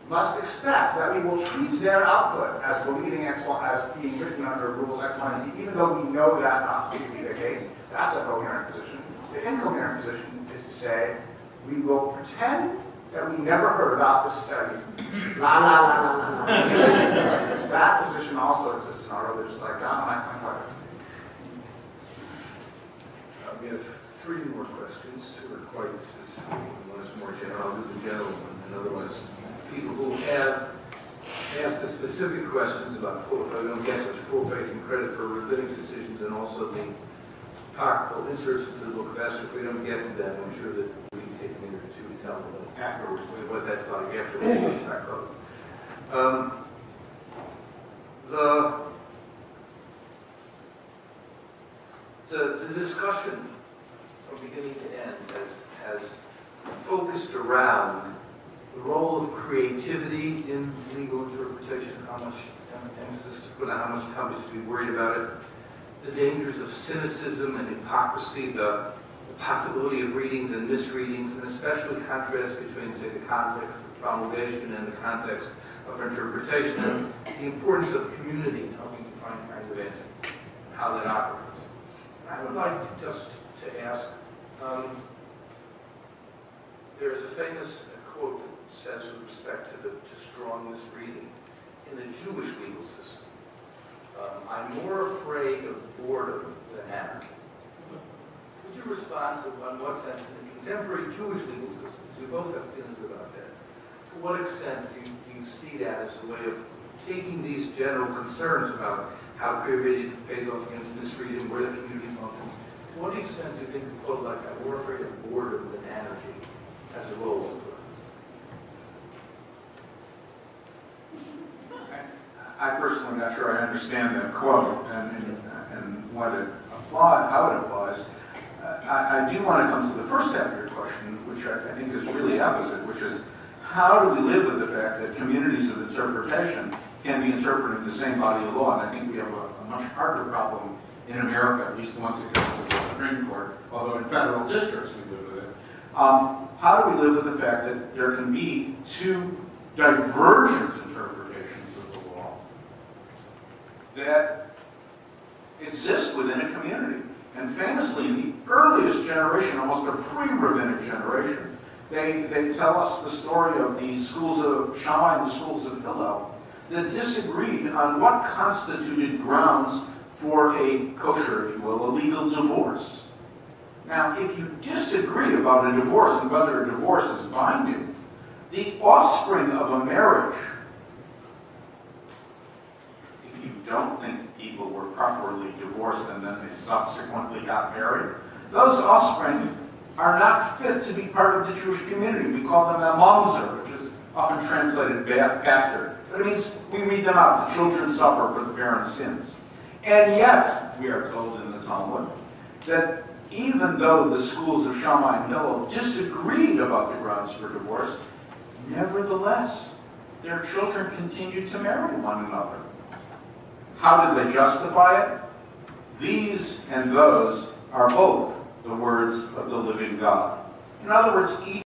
must expect that we will treat their output as believing X, as being written under rules X, Y, and Z, even though we know that not to be the case. That's a coherent position. The incoherent position is to say, we will pretend that we never heard about this study. La, la, la, la, la, la. That position also exists in our religious life. I'm part of it. We have 3 more questions. 2 are quite specific. One is more general. I'll do the general one. And otherwise, people who have asked the specific questions about if I don't get to full faith and credit for rabbinic decisions and also the apocryphal inserts into the Book of Esther, if we don't get to that, I'm sure that we can take a minute or 2 to tell them afterwards what that's like afterwards. We talk about. The discussion from beginning to end has focused around the role of creativity in legal interpretation, how much emphasis to put on how much to be worried about it, the dangers of cynicism and hypocrisy, the possibility of readings and misreadings, and especially contrast between, say, the context of promulgation and the context of interpretation, and the importance of community, how we define kind of answer, how that operates. I would like just to ask, there's a famous quote that says with respect to strong misreading, in the Jewish legal system, I'm more afraid of boredom than anarchy. Would you respond to, in what sense, in the contemporary Jewish legal systems, we both have feelings about that, to what extent do you see that as a way of taking these general concerns about how creativity pays off against misreading, where the community functions, to what extent do you think a quote like I'm more afraid of boredom than anarchy has a role to play? I personally am not sure I understand that quote and what it applies, how it applies. I do want to come to the first half of your question, which I think is really opposite, which is how do we live with the fact that communities of interpretation can be interpreting the same body of law? And I think we have a much harder problem in America, at least once it comes to the Supreme Court, although in federal districts we live with it. How do we live with the fact that there can be 2 divergent interpretations of the law that exist within a community? And famously, in the earliest generation, almost a pre-rabbinic generation, they tell us the story of the schools of Shammai and the schools of Hillel that disagreed on what constituted grounds for a kosher, if you will, a legal divorce. Now, if you disagree about a divorce and whether a divorce is binding, the offspring of a marriage, if you don't think people were properly divorced and then they subsequently got married, those offspring are not fit to be part of the Jewish community. We call them a mamzer, which is often translated bastard. But it means we read them out. The children suffer for the parents' sins. And yet, we are told in the Talmud that even though the schools of Shammai and Hillel disagreed about the grounds for divorce, nevertheless, their children continued to marry one another. How did they justify it? These and those are both the words of the living God. In other words, each